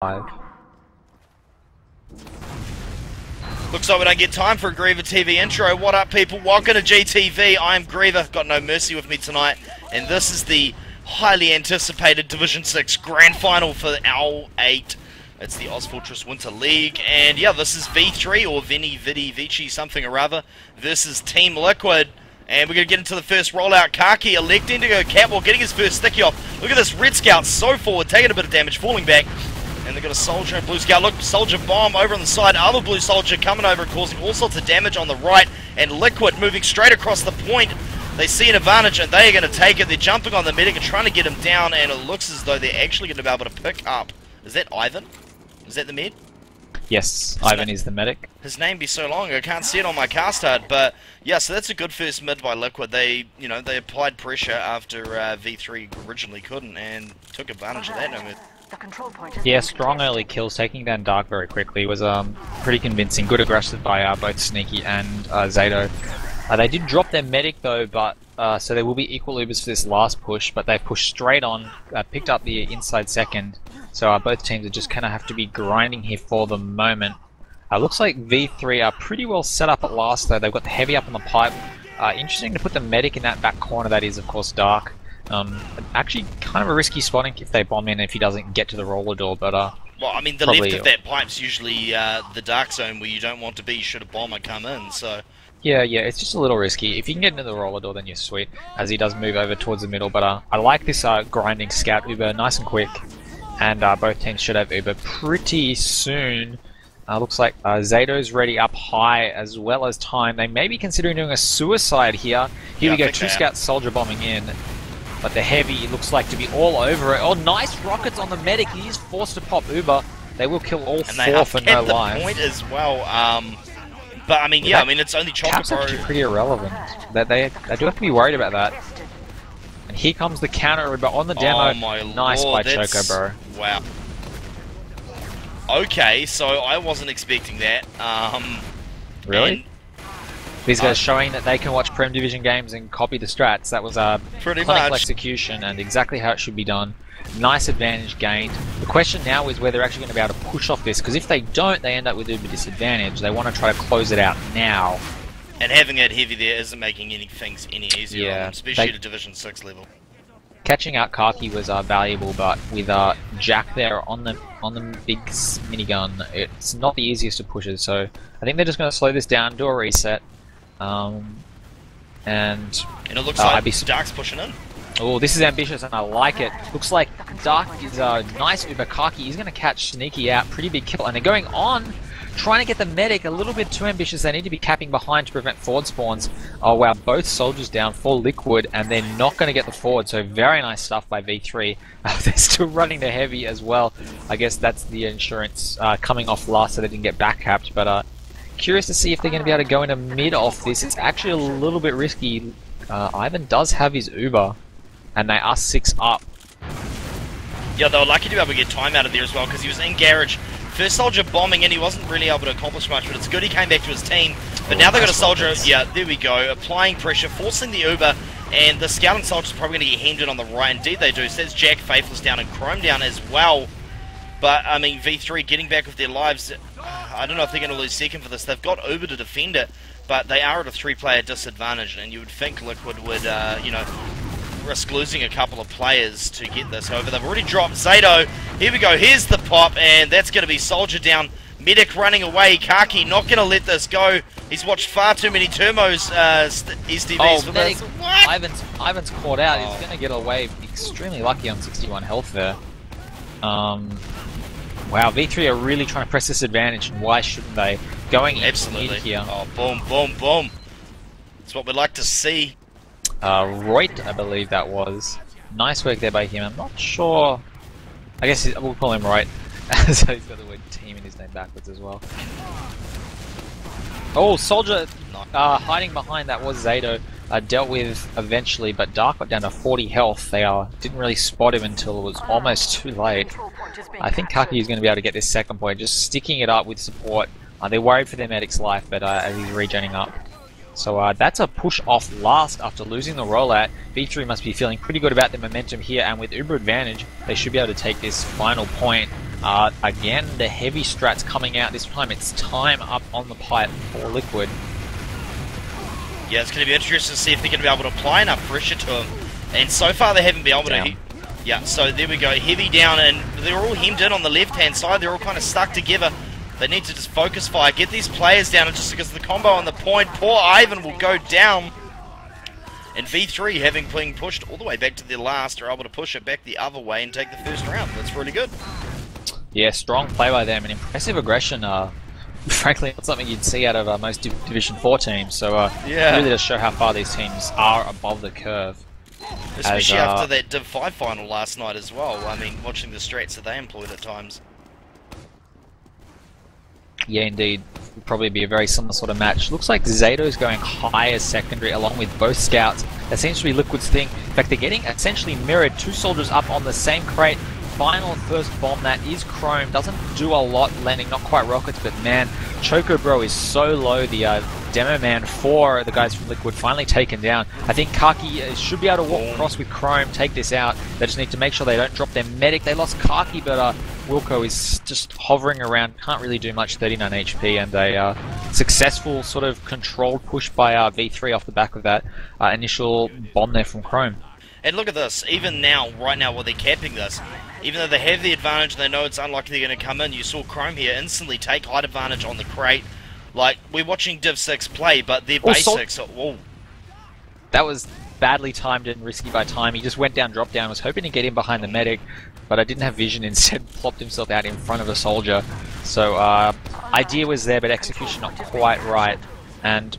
5. Looks like we don't get time for a Griever TV intro. What up, people? Welcome to GTV. I'm Griever. Got no mercy with me tonight. And this is the highly anticipated Division 6 Grand Final for OWL8. It's the Ozfortress Winter League. And yeah, this is V3 or Veni Vidi Vici something or other versus Team Liquid. And we're going to get into the first rollout. Kaki electing to go catwalk, getting his first sticky off. Look at this Red Scout so forward, taking a bit of damage, falling back. And they've got a Soldier and Blue Scout. Look, Soldier bomb over on the side. Other Blue Soldier coming over, causing all sorts of damage on the right. And Liquid moving straight across the point. They see an advantage and they are going to take it. They're jumping on the medic and trying to get him down. And it looks as though they're actually going to be able to pick up. Is that Ivan? Is that the med? Yes, Ivan is the medic. His name be so long, I can't see it on my cast card, but yeah, so that's a good first mid by Liquid. They, they applied pressure after V3 originally couldn't, and took advantage of that. Yeah, strong early kills, taking down Dark very quickly was pretty convincing. Good aggressive by both Sneaky and Zato. They did drop their medic though, but so there will be equal Ubers for this last push, but they pushed straight on, picked up the inside second. So both teams are just kind of have to be grinding here for the moment. Looks like V3 are pretty well set up at last though. They've got the heavy up on the pipe. Interesting to put the medic in that back corner. That is of course Dark. Actually kind of a risky spotting if they bomb in if he doesn't get to the roller door, but well, I mean the left of that pipe's usually the dark zone where you don't want to be should a bomber come in, so... Yeah, it's just a little risky. If you can get into the roller door, then you're sweet, as he does move over towards the middle, but I like this grinding scout Uber, nice and quick, and both teams should have Uber pretty soon. Looks like Zato's ready up high as well as time. They may be considering doing a suicide here. Here we go, 2 scouts soldier bombing in. But the heavy looks like to be all over it. Oh, nice rockets on the medic. He is forced to pop Uber. They will kill all 4 for no life. The point as well. But I mean, yeah, I mean it's only Cap's actually pretty irrelevant. They do have to be worried about that. And here comes the counter Uber on the demo. Oh my nice lord, by Choco, bro. Wow. Okay, so I wasn't expecting that. Really? These guys showing that they can watch Prem Division games and copy the strats. That was a clinical execution and exactly how it should be done. Nice advantage gained. The question now is whether they're actually going to be able to push off this, because if they don't, they end up with Uber disadvantage. They want to try to close it out now. And having it heavy there isn't making things any easier on them, especially at a Division 6 level. Catching out Kaki was valuable, but with Jack there on the big minigun, it's not the easiest of pushes. So I think they're just going to slow this down, do a reset. And it looks like Dark's pushing in. Oh, this is ambitious and I like it. Looks like Dark is a nice Uber Kaki. He's going to catch Sneaky out. Pretty big kill. And they're going on, trying to get the medic a little bit too ambitious. They need to be capping behind to prevent forward spawns. Oh wow, both soldiers down for Liquid and they're not going to get the forward. So very nice stuff by V3. They're still running the heavy as well. I guess that's the insurance coming off last so they didn't get back capped. But curious to see if they're going to be able to go into mid off this. It's actually a little bit risky. Ivan does have his Uber, and they are 6 up. Yeah, they were lucky to be able to get time out of there as well, because he was in garage. First soldier bombing in, he wasn't really able to accomplish much, but it's good he came back to his team. But now they've got a soldier, yeah, there we go, applying pressure, forcing the Uber, and the scouting soldier's probably going to get hemmed in on the right. Indeed they do, so that's Jack, Faithless down, and Chrome down as well. But, I mean, V3 getting back with their lives, I don't know if they're going to lose second for this. They've got Uber to defend it, but they are at a 3-player disadvantage, and you would think Liquid would, risk losing a couple of players to get this. However, they've already dropped Zato. Here we go, here's the pop, and that's going to be Soldier down. Medic running away. Kaki not going to let this go. He's watched far too many Turmos SDVs for this. What? Ivan's caught out. He's going to get away. Extremely lucky on 61 health there. Wow, V3 are really trying to press this advantage, and why shouldn't they? Going absolutely here. Oh, boom, boom, boom. That's what we'd like to see. Reut, I believe that was. Nice work there by him. I'm not sure. I guess we'll call him Reut. So he's got the word team in his name backwards as well. Oh, Soldier hiding behind that was Zato. Dealt with eventually, but Dark got down to 40 health. They didn't really spot him until it was almost too late. I think Kaki is going to be able to get this second point, just sticking it up with support. They're worried for their medic's life, but as he's regenning up. So that's a push off last after losing the rollout. V3 must be feeling pretty good about the momentum here, and with Uber advantage, they should be able to take this final point. Again, the heavy strats coming out this time. It's time up on the pipe for Liquid. Yeah, it's going to be interesting to see if they're going to be able to apply enough pressure to him. And so far they haven't been able to. Yeah, so there we go. Heavy down, and they're all hemmed in on the left-hand side. They're all kind of stuck together. They need to just focus fire, get these players down, and just because of the combo on the point, poor Ivan will go down. And V3, having been pushed all the way back to the last, are able to push it back the other way and take the first round. That's really good. Yeah, strong play by them and impressive aggression. Frankly, not something you'd see out of most Division 4 teams. So yeah, really does show how far these teams are above the curve. Especially after that Div 5 final last night as well. I mean, watching the strats that they employed at times. Yeah, indeed. Will probably be a very similar sort of match. Looks like Zato's going high as secondary along with both scouts. That seems to be Liquid's thing. In fact, they're getting essentially mirrored. Two soldiers up on the same crate. Final first bomb, that is Chrome. Doesn't do a lot landing, not quite rockets, but man, Choco Bro is so low. The demo man for the guys from Liquid finally taken down. I think Kaki should be able to walk across with Chrome, take this out. They just need to make sure they don't drop their medic. They lost Kaki, but Wilco is just hovering around, can't really do much, 39 HP, and a successful sort of controlled push by V3 off the back of that initial bomb there from Chrome. And look at this, even now, right now, while they're capping this, even though they have the advantage and they know it's unlikely they're going to come in, you saw Chrome here instantly take height advantage on the crate. Like, we're watching Div 6 play, but their basics are... Whoa. That was badly timed and risky by time. He just went down, dropped down, was hoping to get in behind the medic, but I didn't have vision, instead plopped himself out in front of a soldier. So, idea was there, but execution not quite right. And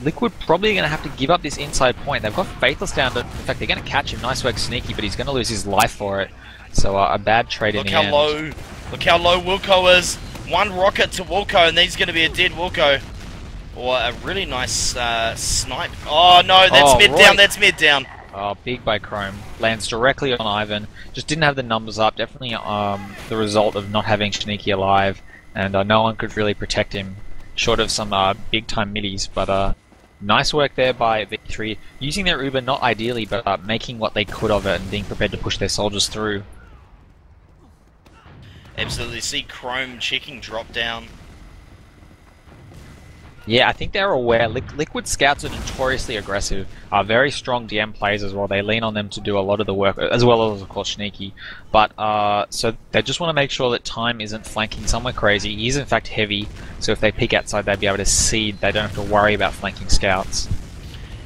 Liquid probably going to have to give up this inside point. They've got Faithless down, but in fact they're going to catch him. Nice work, Sneaky, but he's going to lose his life for it. So a bad trade in the end. Look how low Wilco is. One rocket to Wilco, and he's going to be a dead Wilco. Or a really nice snipe. Oh no, that's mid down, that's mid down. Oh, big by Chrome. Lands directly on Ivan. Just didn't have the numbers up. Definitely the result of not having Sneaky alive. And no one could really protect him, short of some big time middies. But nice work there by V3. Using their Uber, not ideally, but making what they could of it and being prepared to push their soldiers through. Absolutely. See Chrome checking drop down. Yeah, I think they're aware. Liquid scouts are notoriously aggressive. Very strong DM players as well. They lean on them to do a lot of the work, as well as, of course, Sneaky. But, so they just want to make sure that Time isn't flanking somewhere crazy. He is, in fact, heavy, so if they peek outside, they'll be able to seed. They don't have to worry about flanking scouts.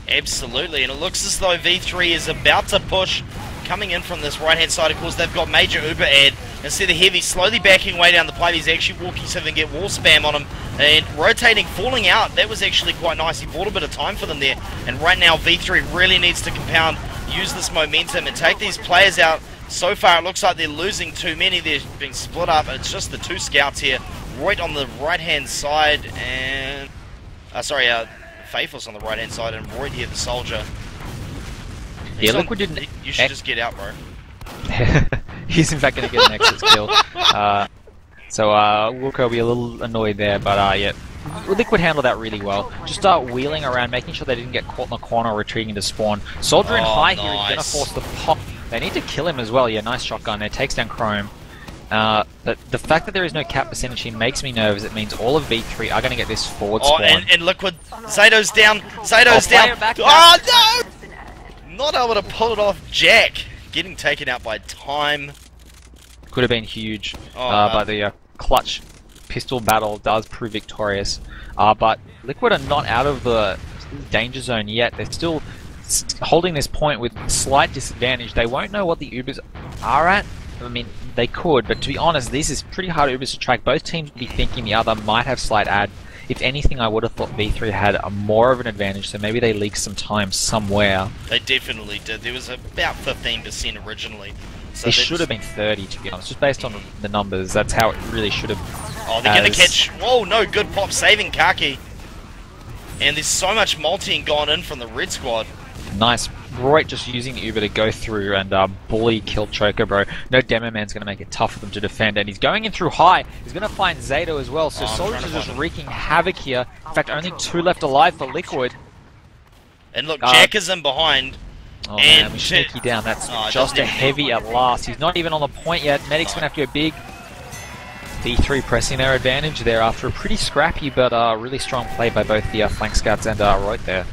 Absolutely, and it looks as though V3 is about to push. Coming in from this right-hand side, of course, they've got major Uber ad. And see the Heavy slowly backing way down the pipe. He's actually walking so they can get wall spam on him. And rotating, falling out. That was actually quite nice. He bought a bit of time for them there. And right now, V3 really needs to compound, use this momentum, and take these players out. So far, it looks like they're losing too many. They're being split up. It's just the two scouts here. Roy on the right-hand side, and... Faithless on the right-hand side, and Roy here, the soldier. Yeah, Liquid didn't... You should just get out, bro. He's in fact going to get an Nexus kill. So Wilco will be a little annoyed there, but yeah. Liquid handled that really well. Just start wheeling around, making sure they didn't get caught in the corner, retreating to spawn. Soldier in high here is going to force the pop. They need to kill him as well. Yeah, nice shotgun there. Takes down Chrome. But the fact that there is no cap percentage here makes me nervous. It means all of V3 are going to get this forward spawn. And Liquid. Zato's down. Zato's down. Oh, no! Not able to pull it off. Jack getting taken out by Time. Could have been huge, but the clutch pistol battle does prove victorious. But Liquid are not out of the danger zone yet. They're still holding this point with slight disadvantage. They won't know what the Ubers are at. I mean, they could, but to be honest, this is pretty hard Ubers to track. Both teams would be thinking the other might have slight ad. If anything, I would have thought V3 had more of an advantage, so maybe they leaked some time somewhere. They definitely did. There was about 15% originally. So it should have been 30, to be honest. Just based on the numbers, that's how it really should have... Oh, they're going to catch... Whoa, no, good pop, saving Kaki. And there's so much multing gone in from the red squad. Nice. Roy just using the Uber to go through and bully kill Choco Bro. No Demo Man's going to make it tough for them to defend, and he's going in through high. He's going to find Zato as well, so Soldiers are just wreaking havoc here. In fact, only 2 left alive for Liquid. And look, Jack is in behind. Oh man, we Sneaky down. That's just a heavy at last. He's not even on the point yet. Medic's going to have to go big. V3 pressing their advantage there after a pretty scrappy but really strong play by both the flank scouts and Roit there.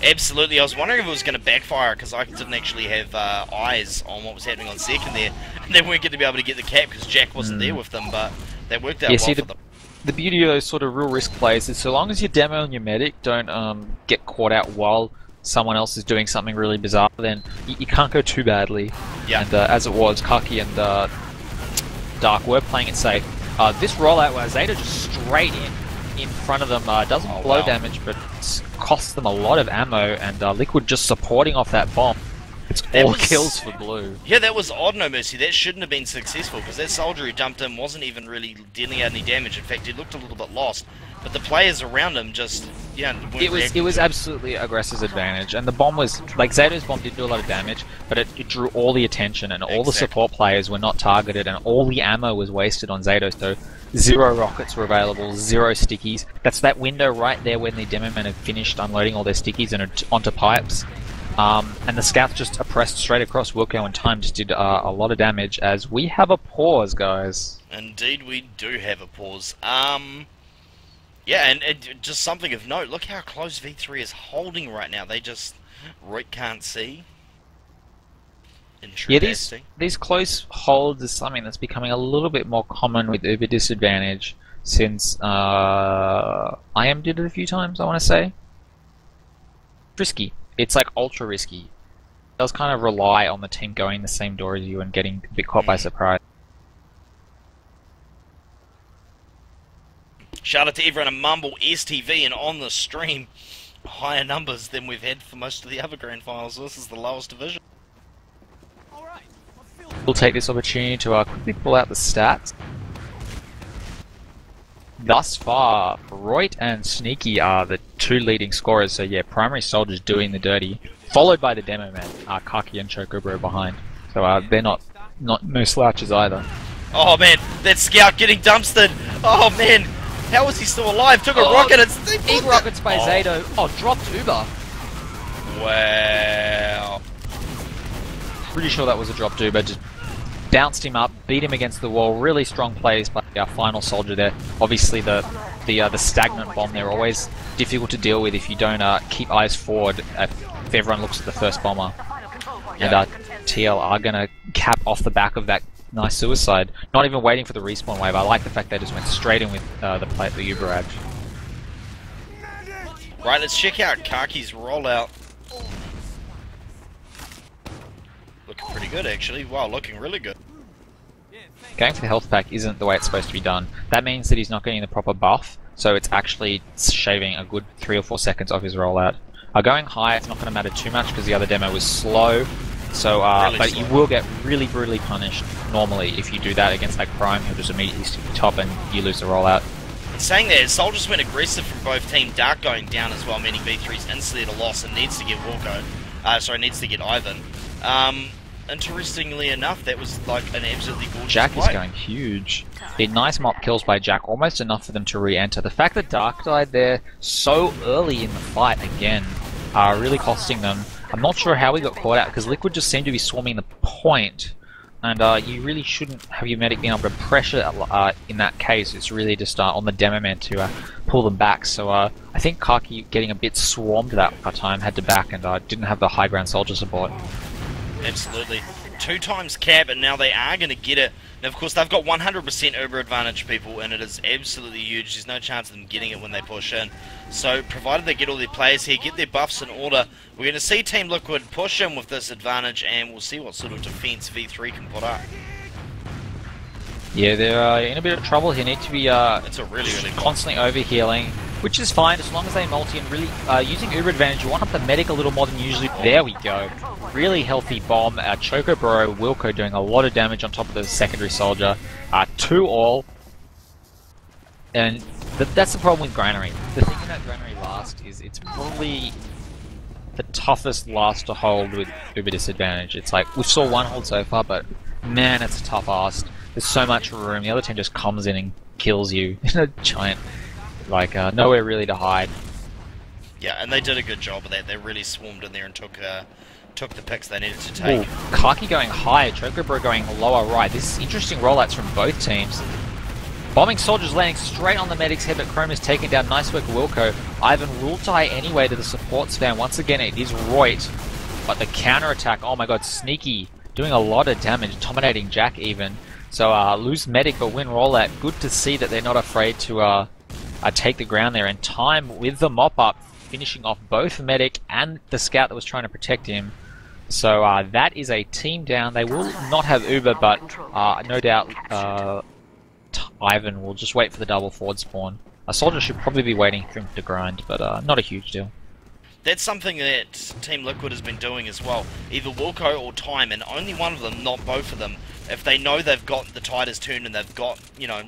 Absolutely, I was wondering if it was going to backfire because I didn't actually have eyes on what was happening on second there, and they weren't going to be able to get the cap because Jack wasn't there with them, but that worked out well for them. The beauty of those sort of real risk plays is so long as your demo and your medic don't get caught out while someone else is doing something really bizarre, then you can't go too badly. Yeah. And as it was, Kaki and Dark were playing it safe. This rollout where Zeta just straight in front of them doesn't blow damage, but costs them a lot of ammo, and Liquid just supporting off that bomb. It's all kills for blue. Yeah, that was odd, No Mercy. That shouldn't have been successful, because that soldier who dumped in wasn't even really dealing out any damage. In fact, he looked a little bit lost. But the players around him just, It was absolutely aggressor's advantage, and the bomb was, like, Zeto's bomb did do a lot of damage, but it drew all the attention, and all the support players were not targeted, and all the ammo was wasted on Zato, so 0 rockets were available, 0 stickies. That's that window right there when the demo men have finished unloading all their stickies and onto pipes. And the scouts just pressed straight across Wilco, and time just did a lot of damage, as we have a pause, guys. Indeed we do have a pause. Yeah, and just something of note, look how close V3 is holding right now. They just can't see. Yeah, these close holds is something that's becoming a little bit more common with Uber disadvantage since IM did it a few times, I want to say. Risky. It's like ultra risky. It does kind of rely on the team going the same door as you and getting a bit caught by surprise. Shout out to everyone at Mumble, STV, and on the stream. Higher numbers than we've had for most of the other grand finals. This is the lowest division. We'll take this opportunity to quickly pull out the stats. Thus far, Roit and Sneaky are the 2 leading scorers, so yeah, primary soldiers doing the dirty, followed by the demo man, Kaki and Chocobro behind. So they're not no slouches either. Oh man, that scout getting dumpstered. Oh man, how was he still alive? Took a rocket and big rockets by Zato. Oh, dropped Uber. Wow. Pretty sure that was a dropped Uber. Just bounced him up, beat him against the wall. Really strong plays by our final soldier there. Obviously, the stagnant bomb, they're always difficult to deal with if you don't keep eyes forward if everyone looks at the first bomber. Yeah. And TL are going to cap off the back of that nice suicide. Not even waiting for the respawn wave. I like the fact they just went straight in with the Uber edge. Right, let's check out Kaki's rollout. Looking pretty good, actually. Wow, looking really good. Going for the health pack isn't the way it's supposed to be done. That means that he's not getting the proper buff, so it's actually shaving a good 3 or 4 seconds off his rollout. Going high, it's not going to matter too much because the other demo was slow. So, really but slow. you will get really brutally punished normally if you do that against like Prime. He'll just immediately stick the top and you lose the rollout. In saying that, soldiers went aggressive from both team. Dark going down as well, meaning V3's instantly at a loss and needs to get Wilco. Needs to get Ivan. Interestingly enough, that was like an absolutely gorgeous Jack play. is going huge. Nice mop kills by Jack, almost enough for them to re-enter. The fact that Dark died there so early in the fight again, really costing them. I'm not sure how we got caught out because Liquid just seemed to be swarming the point, and you really shouldn't have your medic being able to pressure in that case. It's really just on the demo man to pull them back. So I think Kaki getting a bit swarmed that time had to back and didn't have the high ground soldier support. Absolutely. 2 times cap, and now they are going to get it. Now, of course, they've got 100% Uber advantage, people, and it is absolutely huge. There's no chance of them getting it when they push in. So, provided they get all their players here, get their buffs in order, we're going to see Team Liquid push in with this advantage, and we'll see what sort of defense V3 can put up. Yeah, they're in a bit of trouble here. Need to be it's a really constantly overhealing, which is fine as long as they multi and really using Uber advantage. You want up the medic a little more than usually. There we go. Really healthy bomb. Chocobro, Wilco doing a lot of damage on top of the secondary soldier. 2 all. And that's the problem with Granary. The thing about Granary last is it's probably the toughest last to hold with Uber disadvantage. It's like, we saw 1 hold so far, but man, it's a tough ask. There's so much room. The other team just comes in and kills you in a giant, like, nowhere really to hide. Yeah, and they did a good job of that. They really swarmed in there and took the picks they needed to take. Ooh, Kaki going high, Chocobro going lower right. This is interesting rollouts from both teams. Bombing soldiers landing straight on the medic's head, but Chrome is taken down. Nice work, Wilco. Ivan will die anyway to the support spam. Once again, it is Reut, but the counterattack, oh my god, Sneaky, doing a lot of damage, dominating Jack even. So lose medic, but win rollout. Good to see that they're not afraid to take the ground there. And Time with the mop-up, finishing off both medic and the scout that was trying to protect him. So that is a team down. They will not have Uber, but no doubt Ivan will just wait for the double forward spawn. A soldier should probably be waiting for him to grind, but not a huge deal. That's something that Team Liquid has been doing as well. Either Wilco or Time, and only one of them, not both of them. If they know they've got the tide is turned and they've got, you know,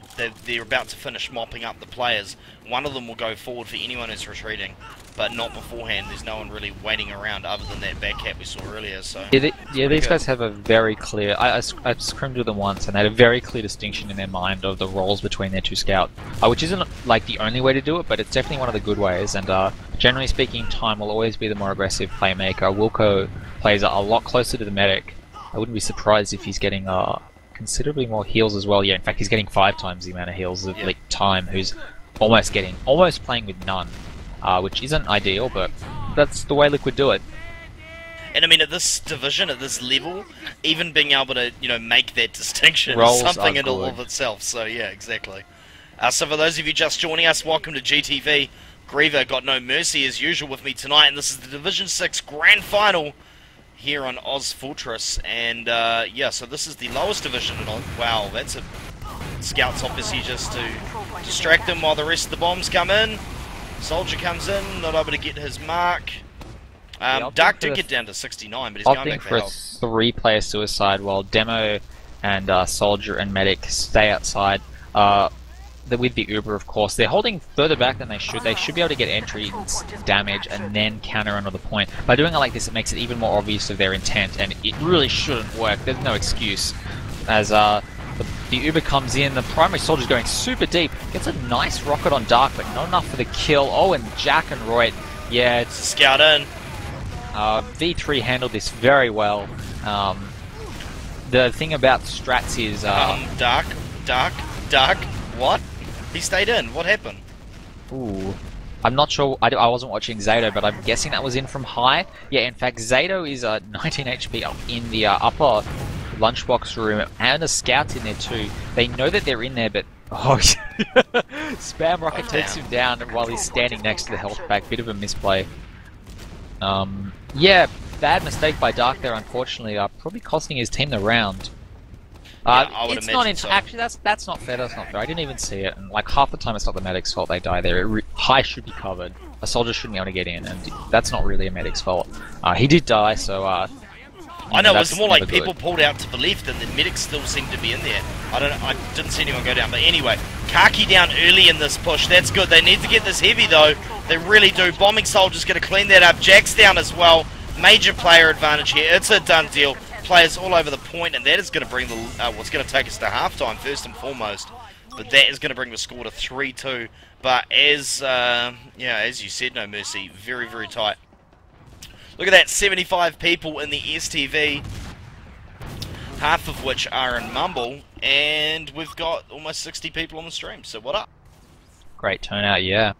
they're about to finish mopping up the players, one of them will go forward for anyone who's retreating, but not beforehand. There's no one really waiting around other than that back cap we saw earlier. So yeah, these guys have a very clear. I scrimmed with them once, and they had a very clear distinction in their mind of the roles between their two scouts, which isn't like the only way to do it, but it's definitely one of the good ways. And generally speaking, Time will always be the more aggressive playmaker. Wilco plays a lot closer to the medic. I wouldn't be surprised if he's getting considerably more heals as well. Yeah, in fact, he's getting 5 times the amount of heals of like Time, who's almost playing with none, which isn't ideal, but that's the way Liquid do it. And I mean, at this division, at this level, even being able to, you know, make that distinction Roles is something are in all good. of itself. So yeah, exactly. So for those of you just joining us, welcome to GTV. Griever got no mercy as usual with me tonight, and this is the Division 6 Grand Final here on Oz Fortress. And yeah, so this is the lowest division. And wow, that's a scouts obviously just to distract them while the rest of the bombs come in. Soldier comes in, not able to get his mark. Dark did get down to 69, but he's going back for help. Opting for a 3-player suicide while Demo and Soldier and Medic stay outside. With the Uber, of course, they're holding further back than they should. They should be able to get entry damage and then counter another point. By doing it like this, it makes it even more obvious of their intent, and it really shouldn't work. There's no excuse. As the Uber comes in, the primary soldier's going super deep, gets a nice rocket on Dark, but not enough for the kill. Oh, and Jack and Reut, yeah, It's a scout in. V3 handled this very well. The thing about strats is... Dark, what? He stayed in. What happened? Ooh. I'm not sure. I wasn't watching Zato, but I'm guessing that was in from high. Yeah, in fact, Zato is 19 HP up in the upper lunchbox room, and a scout in there too. They know that they're in there, but oh, Spam Rocket takes him down while he's standing next to the health pack. Bit of a misplay. Yeah, bad mistake by Dark there. Unfortunately, probably costing his team the round. I would it's imagine not in, so. Actually, that's not fair. That's not fair. I didn't even see it, and like half the time it's not the medic's fault they die there. High should be covered. A soldier shouldn't be able to get in, and that's not really a medic's fault. He did die, so I know, it was more like people pulled out to the left and the medics still seemed to be in there. I didn't see anyone go down, but anyway, Kaki down early in this push, that's good. They need to get this heavy though, they really do. Bombing Soldier's going to clean that up, Jack's down as well. Major player advantage here, it's a done deal. Players all over the point, and that is going to bring the, what's going to take us to halftime first and foremost. But that is going to bring the score to 3-2. But as, yeah, as you said, no mercy, very, very tight. Look at that, 75 people in the STV, half of which are in Mumble, and we've got almost 60 people on the stream, so what up? Great turnout, yeah.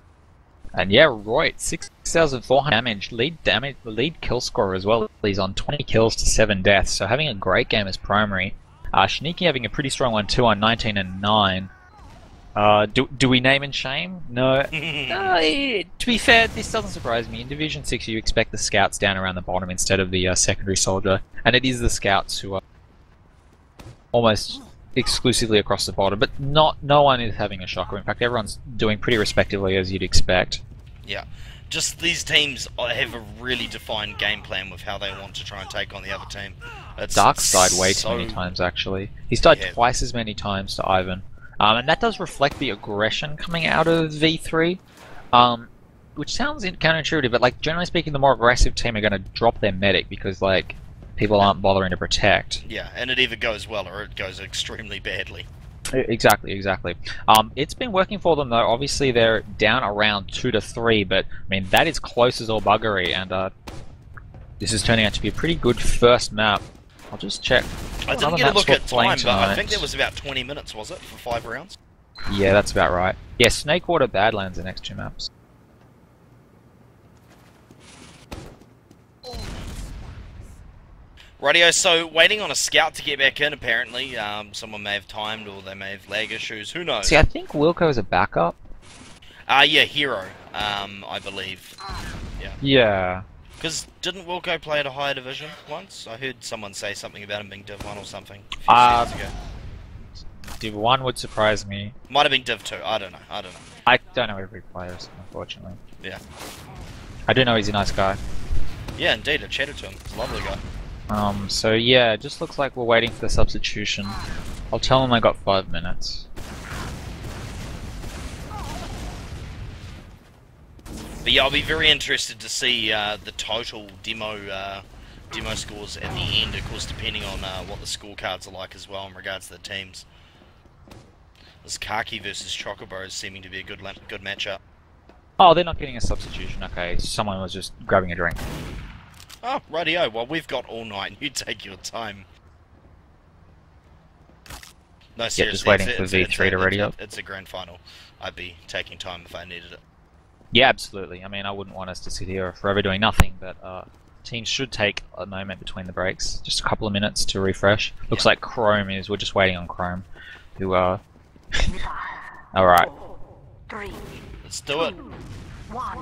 And yeah, Reut, 6,400 damage, lead kill scorer as well. He's on 20 kills to 7 deaths, so having a great game as primary. Sneaky having a pretty strong one too on 19 and 9. Do we name and shame? No. To be fair, this doesn't surprise me. In Division 6 you expect the scouts down around the bottom instead of the secondary soldier. And it is the scouts who are almost exclusively across the bottom. But no one is having a shocker. In fact, everyone's doing pretty respectively as you'd expect. Yeah. Just these teams have a really defined game plan with how they want to try and take on the other team. Dark's died way too many times, actually. He's died twice as many times to Ivan. And that does reflect the aggression coming out of V3, which sounds counterintuitive, but like generally speaking, the more aggressive team are going to drop their medic because like people aren't bothering to protect. Yeah, and it either goes well or it goes extremely badly. Exactly. It's been working for them though. Obviously, they're down around 2 to 3, but I mean that is close as all buggery, and this is turning out to be a pretty good first map. I'll just check. I didn't get a look at time, but I think that was about 20 minutes, was it, for 5 rounds? Yeah, that's about right. Yeah, Snakewater Badlands the next 2 maps. Rightio, so waiting on a scout to get back in apparently. Someone may have timed or they may have lag issues, who knows? See, I think Wilco is a backup. Yeah, Hero, I believe. Yeah. Yeah. Because didn't Wilco play at a higher division once? I heard someone say something about him being Div 1 or something a few seasons ago. Div 1 would surprise me. Might have been Div 2, I don't know. I don't know every player, unfortunately. Yeah. I do know he's a nice guy. Yeah, indeed, I chatted to him. He's a lovely guy. So yeah, it just looks like we're waiting for the substitution. I'll tell him I got 5 minutes. But yeah, I'll be very interested to see the total demo scores at the end, of course, depending on what the scorecards are like as well in regards to the teams. This Kaki versus Chocobo is seeming to be a good matchup. Oh, they're not getting a substitution. Okay, someone was just grabbing a drink. Oh, rightio. Well, we've got all night. You take your time. No, seriously. Yeah, just waiting for V3 to ready up. It's a grand final. I'd be taking time if I needed it. Yeah, absolutely. I mean, I wouldn't want us to sit here forever doing nothing, but teams should take a moment between the breaks. Just a couple of minutes to refresh. Looks like Chrome is... We're just waiting on Chrome. Who, Alright. Let's do it. 1.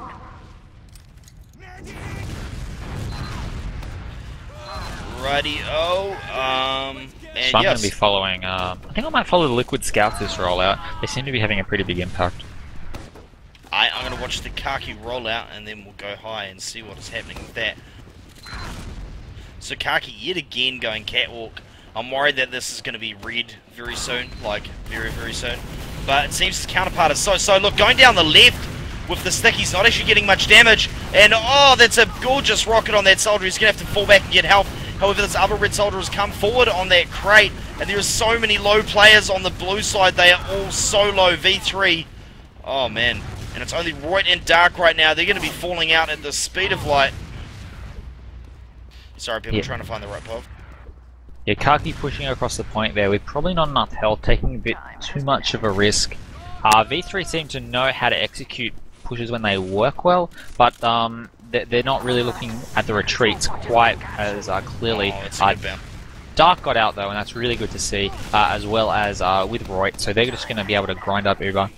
Righty-o, and So I'm yes. going to be following, I think I might follow the Liquid Scouts this rollout. They seem to be having a pretty big impact. I'm going to watch the Kaki rollout and then we'll go high and see what is happening with that. So Kaki yet again going catwalk. I'm worried that this is going to be red very soon, like very, very soon. But it seems his counterpart is so. Look, going down the left with the stick, he's not actually getting much damage. And oh, that's a gorgeous rocket on that soldier. He's going to have to fall back and get health. However, this other red soldier has come forward on that crate. And there are so many low players on the blue side. They are all so low. V3. Oh, man. And it's only Roy and Dark right now. They're going to be falling out at the speed of light. Sorry, people trying to find the right pov. Yeah, Kaki pushing across the point there with probably not enough health, taking a bit too much of a risk. V3 seem to know how to execute pushes when they work well, but they're not really looking at the retreats quite as clearly. Oh, it's a good bound. Dark got out though, and that's really good to see, as well as with Roy, so they're just going to be able to grind up Uber.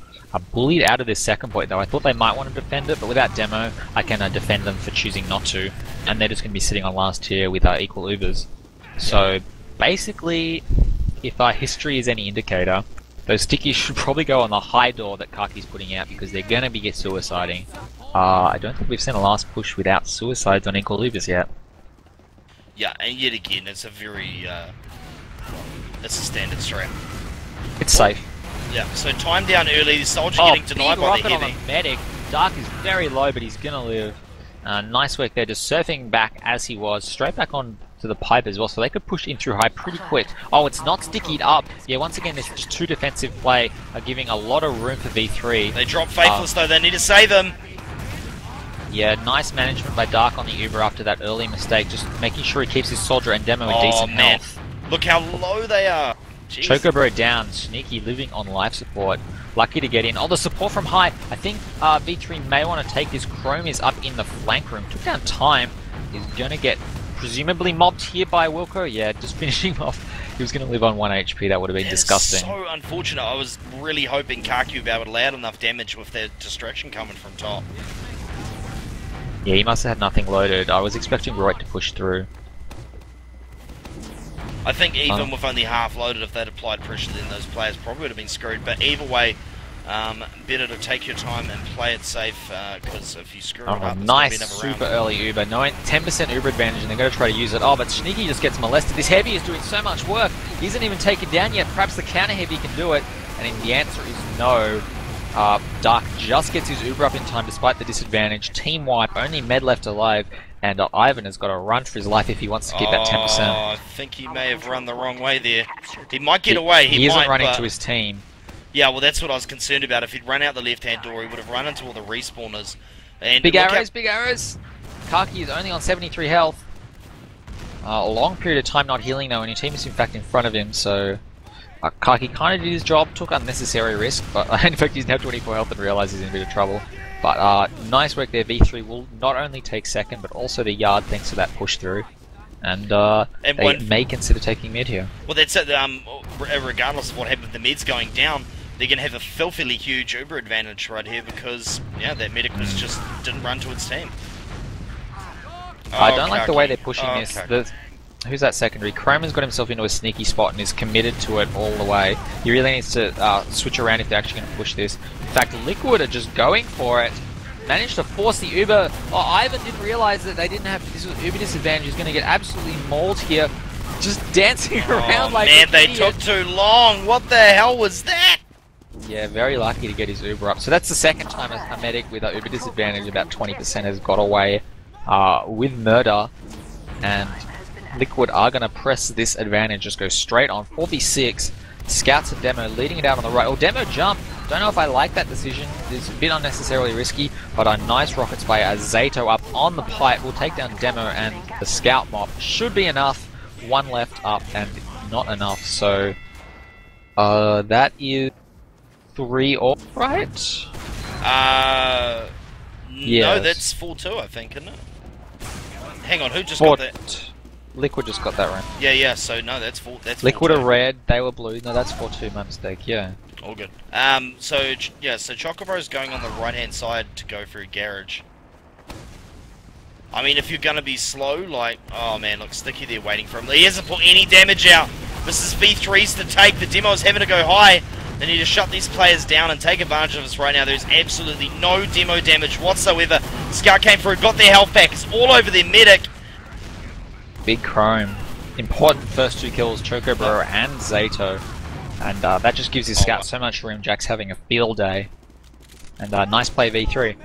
Bullied out of this second point though. I thought they might want to defend it, but without demo, I can defend them for choosing not to, and they're just going to be sitting on last tier with equal Ubers. So basically, if history is any indicator, those stickies should probably go on the high door that Kaki's putting out because they're going to be suiciding. I don't think we've seen a last push without suicides on equal Ubers yet. Yeah, and yet again, it's a very, it's a standard strat. It's safe. Yeah, so time down early, the soldier getting denied by the rocket heavy. on the medic. Dark is very low, but he's gonna live. Nice work there, just surfing back as he was, straight back on to the pipe as well, so they could push in through high pretty quick. Oh, it's not stickied up. Yeah, once again, this is too defensive play, giving a lot of room for V3. They drop Faithless though, they need to save him. Yeah, nice management by Dark on the Uber after that early mistake, just making sure he keeps his soldier and demo in decent health. Look how low they are. Jeez. Chocobo down, Sneaky living on life support. Lucky to get in. Oh, the support from high. I think V3 may want to take this. Chrome is up in the flank room. Took down time. Is going to get presumably mobbed here by Wilco. Yeah, just finishing off. He was going to live on 1 HP. That would have been disgusting. So unfortunate. I was really hoping Kaki would be able to land enough damage with their distraction coming from top. Yeah, he must have had nothing loaded. I was expecting Roy to push through. I think even with only half loaded, if they'd applied pressure, then those players probably would have been screwed. But either way, better to take your time and play it safe, because if you screw it up, nice super early Uber. 10% Uber advantage, and they're going to try to use it. Oh, but Sneaky just gets molested. This heavy is doing so much work. He isn't even taken down yet. Perhaps the counter heavy can do it. And the answer is no. Dark just gets his Uber up in time despite the disadvantage. Team wipe, only Med left alive. And Ivan has got to run for his life if he wants to keep that 10%. I think he may have run the wrong way there. He might get away. He isn't running to his team. Yeah, well, that's what I was concerned about. If he'd run out the left-hand door, he would have run into all the respawners. And big arrows, big arrows. Kaki is only on 73 health. A long period of time not healing though, and your team is in fact in front of him, so Kaki kind of did his job, took unnecessary risk, but in fact he's now 24 health and realizes he's in a bit of trouble. But nice work there. V3 will not only take second, but also the yard thanks to that push through. And they may consider taking mid here. Well, that's it. Regardless of what happened with the mids going down, they're going to have a filthily huge Uber advantage right here because, yeah, that medic was just didn't run to its team. I don't like the way they're pushing this. Who's that secondary? Chroma's got himself into a sneaky spot and is committed to it all the way. He really needs to switch around if they're actually going to push this. In fact, Liquid are just going for it. Managed to force the Uber. Oh, Ivan didn't realize that they didn't have this Uber disadvantage. He's going to get absolutely mauled here. Just dancing around like man, an they idiot. took too long. What the hell was that? Yeah, very lucky to get his Uber up. So that's the second time a medic with an Uber disadvantage, about 20%, has got away with murder. And Liquid are going to press this advantage, just go straight on 4v6. Scouts and Demo leading it out on the right. Oh, Demo jump. Don't know if I like that decision. It's a bit unnecessarily risky, but a nice rockets by Zato up on the pipe will take down Demo, and the Scout mob should be enough. One left up and not enough, so that is 3 all right? No, that's 4-2, I think, isn't it? Hang on, who just got that? Liquid just got that right. Yeah, so no, that's 4. That's Liquid 4-2. are red, they were blue. No, that's 4-2, my mistake, yeah. All good. So Chocobro's going on the right-hand side to go through garage. I mean, if you're gonna be slow, like, oh man, look, Sticky there waiting for him. He hasn't put any damage out. This is V3's to take. The Demo's having to go high. They need to shut these players down and take advantage of us right now. There's absolutely no Demo damage whatsoever. Scout came through, got their health back. It's all over their medic. Big Chrome. Important first 2 kills, Chocobro and Zato. And that just gives his Scout so much room. Jack's having a field day. And nice play V3.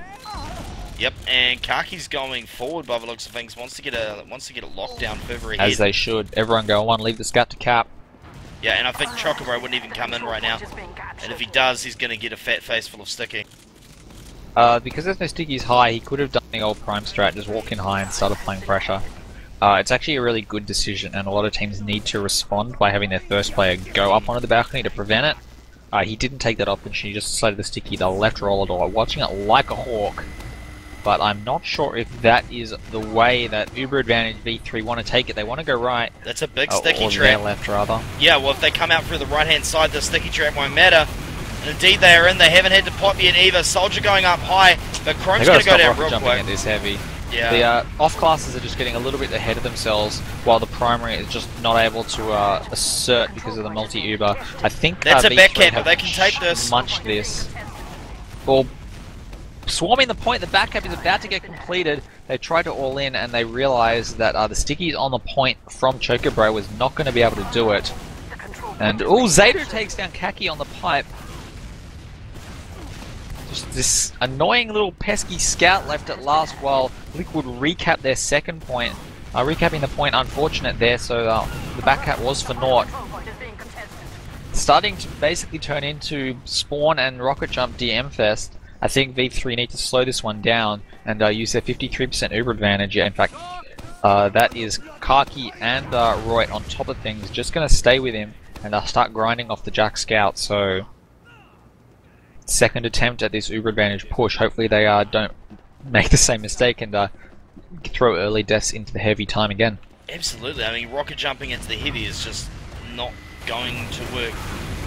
Yep, and Kaki's going forward by the looks of things. Wants to get a lockdown further ahead. As they should. Everyone go on, leave the Scout to cap. Yeah, and I think Chocobro wouldn't even come in right now. And if he does, he's going to get a fat face full of Sticky. Because there's no Stickies high, he could have done the old Prime strat, just walk in high and start applying pressure. It's actually a really good decision, and a lot of teams need to respond by having their first player go up onto the balcony to prevent it. He didn't take that option, he just decided to Sticky the left roller door, watching it like a hawk. But I'm not sure if that is the way that Uber Advantage V3 want to take it. They want to go right. That's a big sticky or trap. Their left, rather. Yeah, well, if they come out through the right-hand side, the sticky trap won't matter. And indeed, they are in. They haven't had to pop yet either. Soldier going up high, but Chrome's going to go down real quick. At this heavy. Yeah. The off-classes are just getting a little bit ahead of themselves, while the primary is just not able to assert because of the multi-Uber. I think that's a V3 back cap, but they can take this. Munched this. Well, swarming the point, the back cap is about to get completed. They try to all in, and they realize that the stickies on the point from Chocobro was not going to be able to do it. And Zato takes down Kaki on the pipe. Just this annoying little pesky scout left at last, while Liquid recap their second point. Recapping the point, unfortunate there, so the back cap was for naught. Starting to basically turn into Spawn and Rocket Jump DM Fest. I think V3 need to slow this one down and use their 53% Uber advantage. Yeah, in fact, that is Kaki and Roy on top of things, just going to stay with him and start grinding off the Jack Scout. So, second attempt at this Uber advantage push. Hopefully they don't make the same mistake and throw early deaths into the heavy time again. Absolutely. I mean, rocket jumping into the heavy is just not going to work.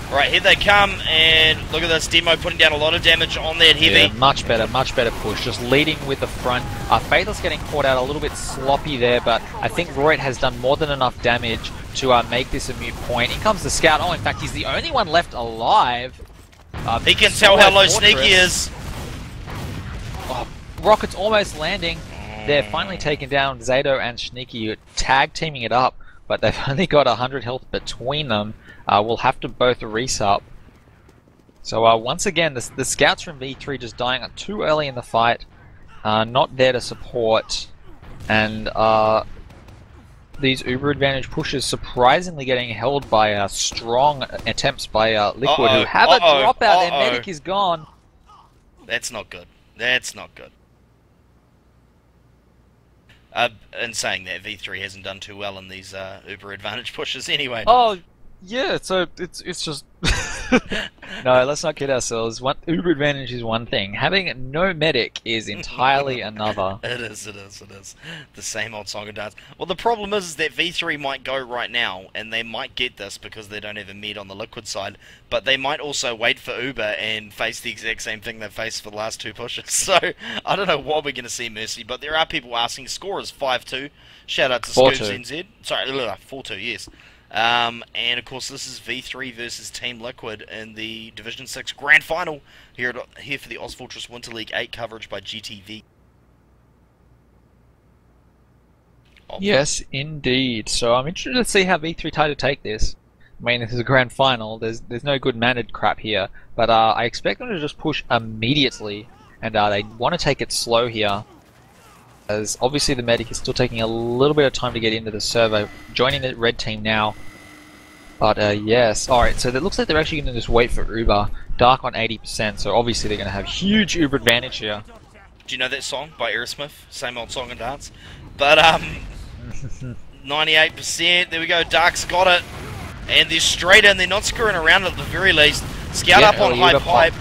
Alright, here they come, and look at this, Demo putting down a lot of damage on that heavy. Yeah, much better push, just leading with the front. Faithless getting caught out a little bit sloppy there, but I think Royd has done more than enough damage to make this a moot point. In comes the Scout. Oh, in fact, he's the only one left alive. He can tell how low Sneaky is. Oh, Rocket's almost landing. They're finally taking down Zato and Sneaky, tag teaming it up, but they've only got 100 health between them. We'll have to both resup. So once again, the scouts from V3 just dying too early in the fight, not there to support, and these Uber advantage pushes surprisingly getting held by strong attempts by Liquid, who have a dropout. Their medic is gone. That's not good. That's not good. In saying that, V3 hasn't done too well in these Uber advantage pushes anyway. Oh, Yeah, so it's just no. Let's not kid ourselves. One Uber advantage is one thing. Having no medic is entirely another. It is. The same old song and dance. Well, the problem is that V3 might go right now, and they might get this because they don't have a med on the liquid side, but they might also wait for Uber and face the exact same thing they've faced for the last two pushes. So, I don't know what we're going to see, Mercy, but there are people asking. Score is 5-2. Shout out to 4-2. Scoops NZ. Sorry, 4-2, yes. And of course, this is V3 versus Team Liquid in the Division 6 Grand Final here for the OzFortress Winter League 8 coverage by GTV. Oh. Yes, indeed. So I'm interested to see how V3 try to take this. I mean, this is a grand final. There's no good mannered crap here, but I expect them to just push immediately, and they want to take it slow here, as obviously the medic is still taking a little bit of time to get into the server, joining the red team now. But yes, alright, so it looks like they're actually going to just wait for Uber. Dark on 80%, so obviously they're going to have huge Uber advantage here. Do you know that song by Aerosmith? Same old song and dance. But 98%, there we go, Dark's got it. And they're straight in, they're not screwing around at the very least. Scout up on high pipe.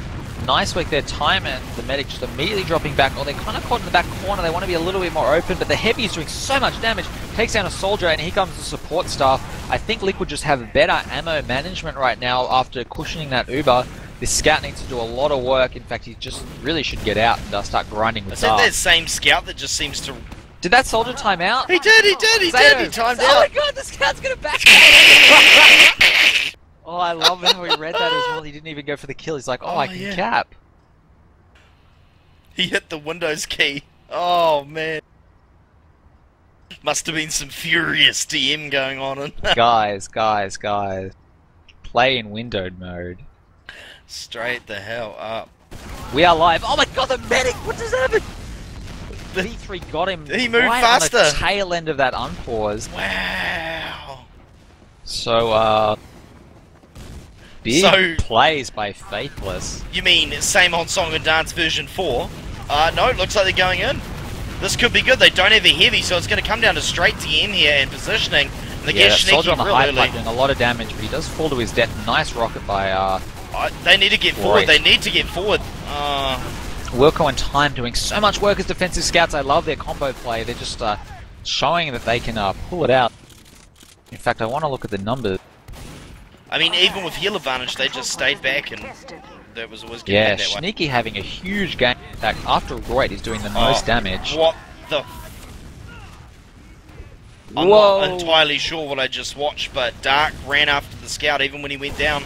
Nice work there, time, and the medic just immediately dropping back. Oh, they're kind of caught in the back corner. They want to be a little bit more open, but the heavy is doing so much damage. Takes down a soldier, and here comes the support staff. I think Liquid just have better ammo management right now after cushioning that Uber. This scout needs to do a lot of work. In fact, he just really should get out and start grinding with Dark. Is that same scout that just seems to... Did that soldier time out? He did, he timed out. Oh my god, the scout's gonna back Oh, I love how he read that as well. He didn't even go for the kill. He's like, oh, I can cap. He hit the Windows key. Oh, man. Must have been some furious DM going on. Guys. Play in windowed mode. Straight the hell up. We are live. Oh my god, the medic! What just happened? V3 got him. He moved right faster. On the tail end of that unpause. Wow. So, big plays by Faithless. You mean same old song and dance version 4? No, it looks like they're going in. This could be good. They don't have a heavy, so it's going to come down to straight DM here and positioning. And they get sneaky soldier on the real high early. pipe doing a lot of damage, but he does fall to his death. Nice rocket by they need to get forward. They need to get forward. Wilco and Time doing so much work as defensive scouts. I love their combo play. They're just showing that they can pull it out. In fact, I want to look at the numbers. I mean, even with heal advantage, they just stayed back, and that was always getting that way. Sneaky having a huge game attack after Royd is doing the most damage. What the? I'm not entirely sure what I just watched, but Dark ran after the scout even when he went down.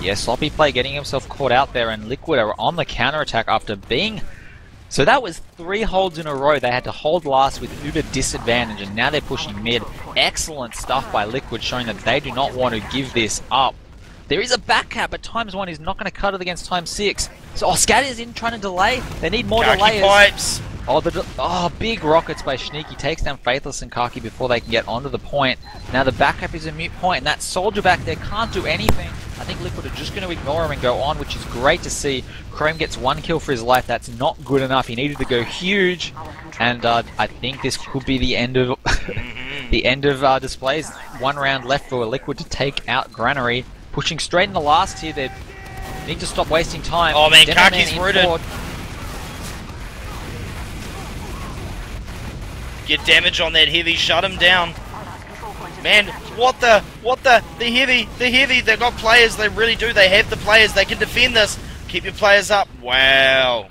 Yeah, sloppy play, getting himself caught out there, and Liquid are on the counter-attack after being... So that was 3 holds in a row. They had to hold last with Uber disadvantage, and now they're pushing mid. Excellent stuff by Liquid, showing that they do not want to give this up. There is a back cap, but times1 is not going to cut it against times6. So, Scat is in trying to delay. They need more delayers. Pipes. Big rockets by Sneaky takes down Faithless and Kaki before they can get onto the point. Now the backup is a mute point, and that soldier back there can't do anything. I think Liquid are just going to ignore him and go on, which is great to see. Chrome gets 1 kill for his life. That's not good enough. He needed to go huge, and I think this could be the end of displays. 1 round left for Liquid to take out Granary. Pushing straight in the last here. They need to stop wasting time. Oh man, Kaki's rooted. Get damage on that heavy, shut him down. Man, the heavy, they've got players, they really do, they have the players, they can defend this. Keep your players up. Wow.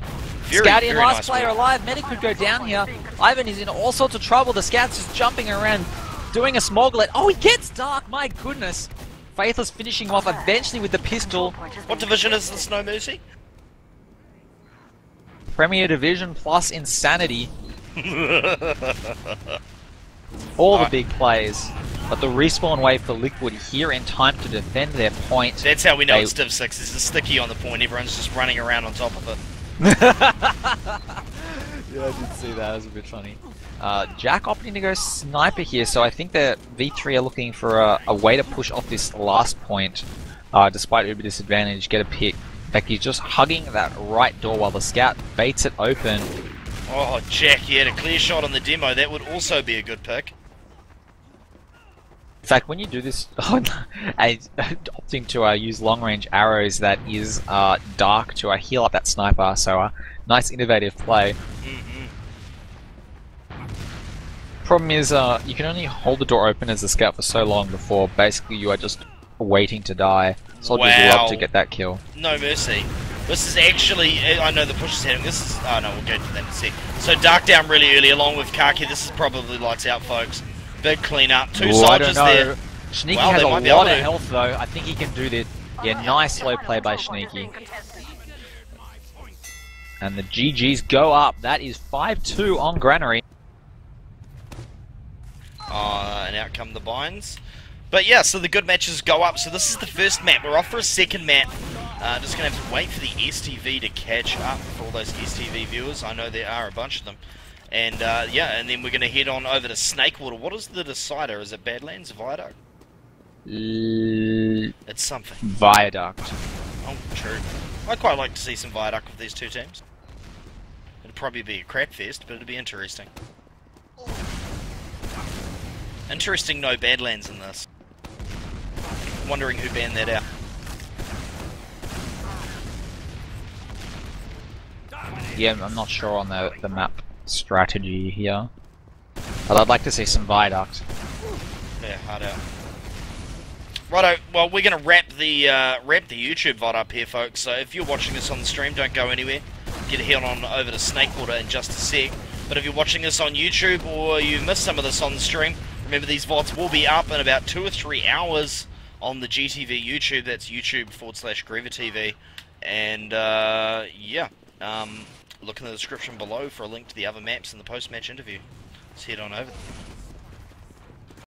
Scouty, last player alive, Medic could go down here. Ivan is in all sorts of trouble, the Scout's just jumping around, doing a smoglet. Oh, he gets Dark, my goodness. Faithless finishing off eventually with the pistol. What division is this, No Mercy? Premier Division plus Insanity. All the big plays, but the respawn wave for Liquid here in time to defend their point. That's how we know it's Div 6. There's a sticky on the point. Everyone's just running around on top of it. Yeah, I did see that. It was a bit funny. Jack opting to go sniper here, so I think that V3 are looking for a way to push off this last point, despite Uber disadvantage, get a pick. In fact, he's just hugging that right door while the scout baits it open. Oh, Jack, he had a clear shot on the demo. That would also be a good pick. In fact, when you do this, opting to use long-range arrows, that is dark to heal up that sniper. So nice innovative play. Problem is, you can only hold the door open as a scout for so long before basically you are just waiting to die. Soldiers love to get that kill. No mercy. This is actually, I know the push is hitting. This is, oh no, we'll go to that in a sec. So dark down really early along with Kaki. This is probably lights out, folks. Big clean up. Two soldiers there. Sneaky Wow, has they a might be lot able of to. health though. I think he can do this. Yeah, nice slow play by Sneaky. And the GGs go up. That is 5-2 on Granary. And out come the binds. But yeah, so the good matches go up. So this is the first map. We're off for a second map. Just going to have to wait for the STV to catch up for all those STV viewers. I know there are a bunch of them. And yeah, and then we're going to head on over to Snakewater. What is the decider? Is it Badlands? Viaduct? It's something. Viaduct. Oh, true. I'd quite like to see some Viaduct with these two teams. It'd probably be a crap fest, but it'd be interesting. Interesting no Badlands in this. Wondering who banned that out. Yeah, I'm not sure on the map strategy here. But I'd like to see some Viaduct. Yeah, hard out. Righto, well we're going to wrap the YouTube VOD up here, folks. So if you're watching this on the stream, don't go anywhere. Get head on over to Snakewater in just a sec. But if you're watching this on YouTube or you missed some of this on the stream, remember these VODs will be up in about 2 or 3 hours on the GTV YouTube. That's YouTube/Griever TV. And yeah, look in the description below for a link to the other maps in the post-match interview. Let's head on over.